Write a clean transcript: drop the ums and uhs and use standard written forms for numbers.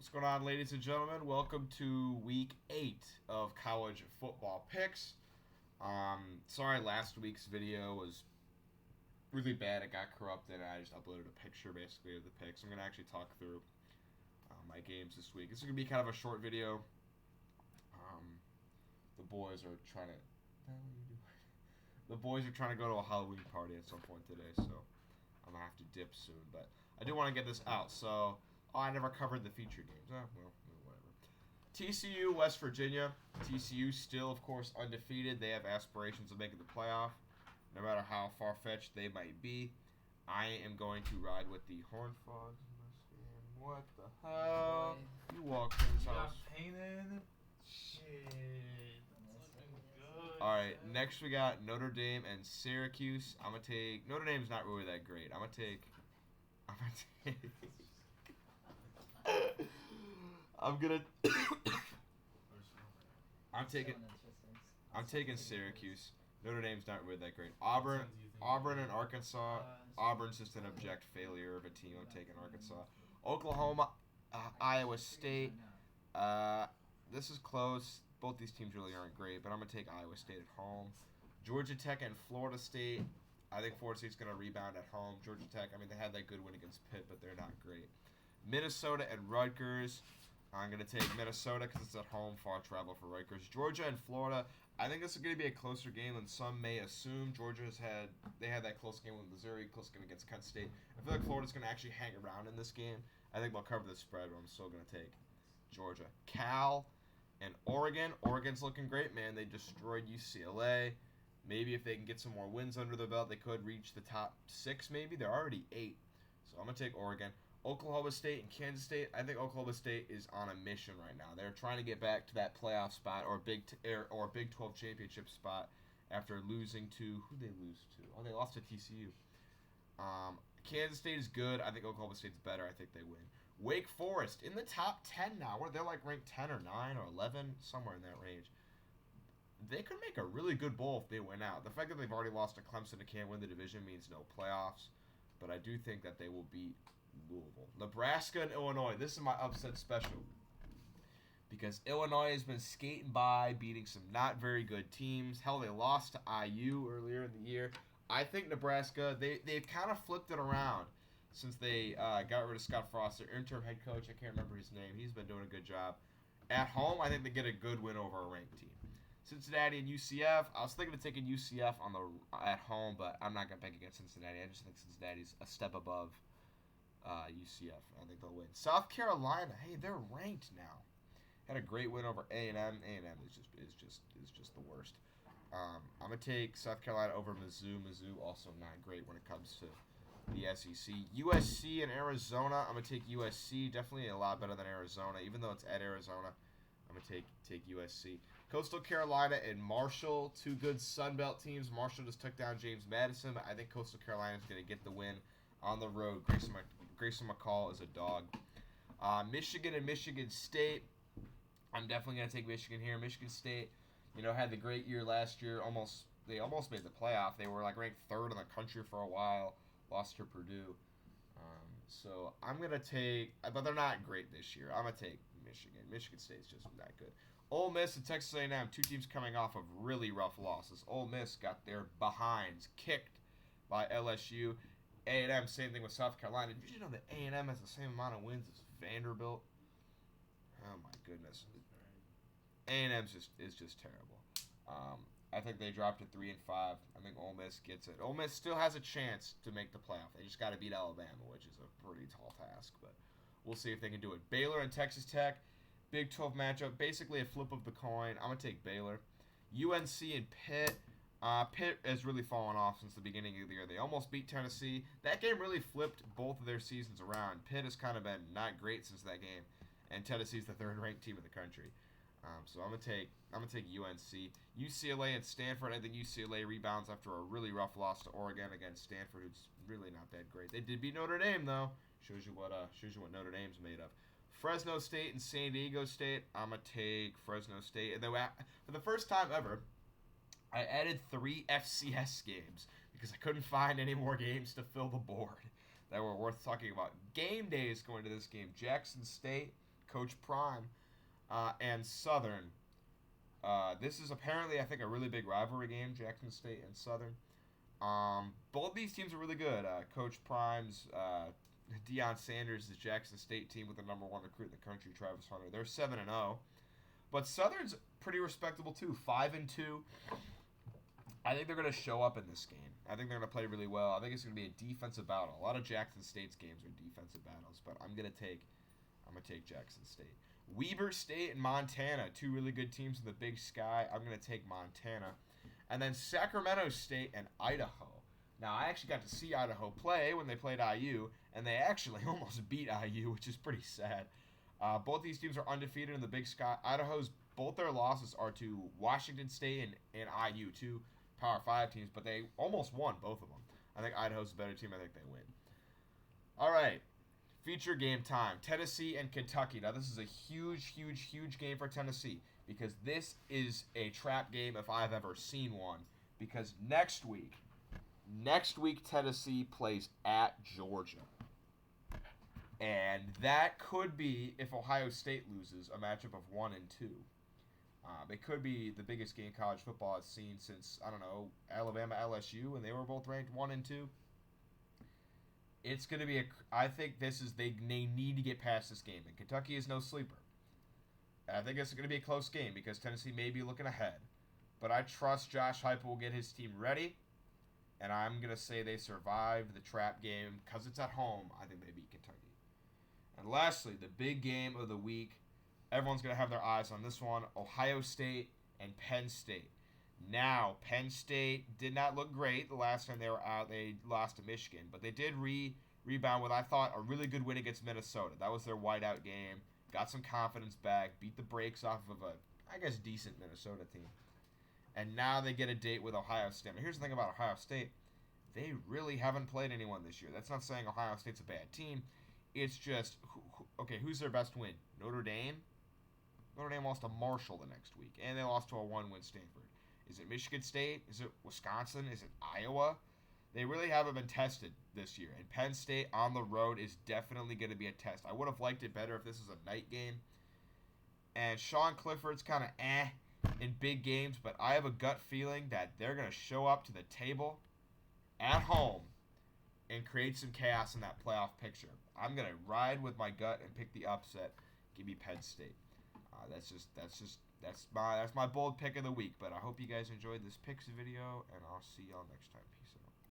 What's going on, ladies and gentlemen? Welcome to week 8 of college football picks. Sorry, last week's video was really bad. It got corrupted. I just uploaded a picture basically of the picks. I'm going to actually talk through my games this week. This is going to be kind of a short video. The boys are trying to. What are you doing? The boys are trying to go to a Halloween party at some point today, so I'm going to have to dip soon. But I do want to get this out, so. Oh, I never covered the feature games. Oh, well, whatever. TCU, West Virginia. TCU still, of course, undefeated. They have aspirations of making the playoff, no matter how far-fetched they might be. I am going to ride with the Horned Frogs in this game. What the hell? You walked in his house. Painted. Shit. That's looking good. Alright, next we got Notre Dame and Syracuse. I'm going to take... Notre Dame's not really that great. I'm going to take... I'm taking Syracuse. Notre Dame's not really that great. Auburn and Arkansas. Auburn's just an abject failure of a team. I'm taking Arkansas. Oklahoma, Iowa State. This is close. Both these teams really aren't great, but I'm gonna take Iowa State at home. Georgia Tech and Florida State. I think Florida State's gonna rebound at home. Georgia Tech, I mean, they had that good win against Pitt, but they're not great. Minnesota and Rutgers. I'm going to take Minnesota because it's at home, far travel for Rutgers. Georgia and Florida. I think this is going to be a closer game than some may assume. They had that close game with Missouri, close game against Kent State. I feel like Florida's going to actually hang around in this game. I think they'll cover the spread, but I'm still going to take Georgia. Cal and Oregon. Oregon's looking great, man. They destroyed UCLA. Maybe if they can get some more wins under the belt, they could reach the top 6 maybe. They're already 8. So I'm going to take Oregon. Oklahoma State and Kansas State. I think Oklahoma State is on a mission right now. They're trying to get back to that playoff spot or Big 12 championship spot after losing to who they lose to? Oh, they lost to TCU. Kansas State is good. I think Oklahoma State's better. I think they win. Wake Forest in the top 10 now. Where they're like ranked 10 or 9 or 11, somewhere in that range. They could make a really good bowl if they win out. The fact that they've already lost to Clemson and can't win the division means no playoffs. But I do think that they will beat Louisville. Nebraska and Illinois. This is my upset special. Because Illinois has been skating by, beating some not very good teams. Hell, they lost to IU earlier in the year. I think Nebraska, they've kind of flipped it around since they got rid of Scott Frost, their interim head coach. I can't remember his name. He's been doing a good job. At home, I think they get a good win over a ranked team. Cincinnati and UCF. I was thinking of taking UCF at home, but I'm not going to pick against Cincinnati. I just think Cincinnati's a step above UCF. I think they'll win. South Carolina, hey, they're ranked now. Had a great win over A&M. A&M is just the worst. I'm gonna take South Carolina over Mizzou. Mizzou also not great when it comes to the SEC. USC and Arizona. I'm gonna take USC. Definitely a lot better than Arizona, even though it's at Arizona. I'm gonna take USC. Coastal Carolina and Marshall, two good Sun Belt teams. Marshall just took down James Madison, but I think Coastal Carolina is gonna get the win on the road. Grayson McCall is a dog. Michigan and Michigan State. I'm definitely going to take Michigan here. Michigan State, had the great year last year. They almost made the playoff. They were ranked 3rd in the country for a while. Lost to Purdue. So I'm going to take, but they're not great this year. I'm going to take Michigan. Michigan State's just not good. Ole Miss and Texas A&M, two teams coming off of really rough losses. Ole Miss got their behinds kicked by LSU. A&M, same thing with South Carolina. Did you know that A&M has the same amount of wins as Vanderbilt? Oh my goodness. A&M is just terrible. I think they dropped to 3-5. I think Ole Miss gets it. Ole Miss still has a chance to make the playoff. They just got to beat Alabama, which is a pretty tall task, but we'll see if they can do it. Baylor and Texas Tech, Big 12 matchup, basically a flip of the coin. I'm gonna take Baylor. UNC and Pitt. Pitt has really fallen off since the beginning of the year. They almost beat Tennessee. That game really flipped both of their seasons around. Pitt has kind of been not great since that game, and Tennessee's the 3rd-ranked team in the country. So I'm gonna take UNC. UCLA and Stanford. I think UCLA rebounds after a really rough loss to Oregon against Stanford, who's really not that great. They did beat Notre Dame though. Shows you what Notre Dame's made of. Fresno State and San Diego State. I'm gonna take Fresno State. And then for the first time ever, I added 3 FCS games because I couldn't find any more games to fill the board that were worth talking about. Game day is going to this game. Jackson State Coach Prime and Southern. This is apparently, I think, a really big rivalry game, Jackson State and Southern. Both these teams are really good. Coach Prime's Deion Sanders, the Jackson State team with the #1 recruit in the country, Travis Hunter. They're 7-0, but Southern's pretty respectable too, 5-2. I think they're going to show up in this game. I think they're going to play really well. I think it's going to be a defensive battle. A lot of Jackson State's games are defensive battles, but I'm going to take Jackson State. Weber State and Montana, two really good teams in the Big Sky. I'm going to take Montana. And then Sacramento State and Idaho. Now, I actually got to see Idaho play when they played IU, and they actually almost beat IU, which is pretty sad. Both these teams are undefeated in the Big Sky. Idaho's, both their losses are to Washington State and IU, two Power 5 teams, but they almost won both of them. I think Idaho's a better team. I think they win. All right. Feature game time. Tennessee and Kentucky. Now, this is a huge, huge, huge game for Tennessee because this is a trap game if I've ever seen one. Because next week, Tennessee plays at Georgia. And that could be, if Ohio State loses, a matchup of 1 and 2. It could be the biggest game college football has seen since, I don't know, Alabama, LSU, and they were both ranked 1 and 2. It's going to be I think this is, they need to get past this game. And Kentucky is no sleeper. And I think it's going to be a close game because Tennessee may be looking ahead. But I trust Josh Heupel will get his team ready. And I'm going to say they survive the trap game because it's at home. I think they beat Kentucky. And lastly, the big game of the week. Everyone's going to have their eyes on this one. Ohio State and Penn State. Now, Penn State did not look great the last time they were out. They lost to Michigan. But they did rebound with, I thought, a really good win against Minnesota. That was their whiteout game. Got some confidence back. Beat the brakes off of a, I guess, decent Minnesota team. And now they get a date with Ohio State. Now, here's the thing about Ohio State. They really haven't played anyone this year. That's not saying Ohio State's a bad team. It's just, who's their best win? Notre Dame? Notre Dame lost to Marshall the next week. And they lost to a 1-win Stanford. Is it Michigan State? Is it Wisconsin? Is it Iowa? They really haven't been tested this year. And Penn State on the road is definitely going to be a test. I would have liked it better if this was a night game. And Sean Clifford's kind of in big games. But I have a gut feeling that they're going to show up to the table at home and create some chaos in that playoff picture. I'm going to ride with my gut and pick the upset. Give me Penn State. That's my bold pick of the week. But I hope you guys enjoyed this picks video, and I'll see y'all next time. Peace out.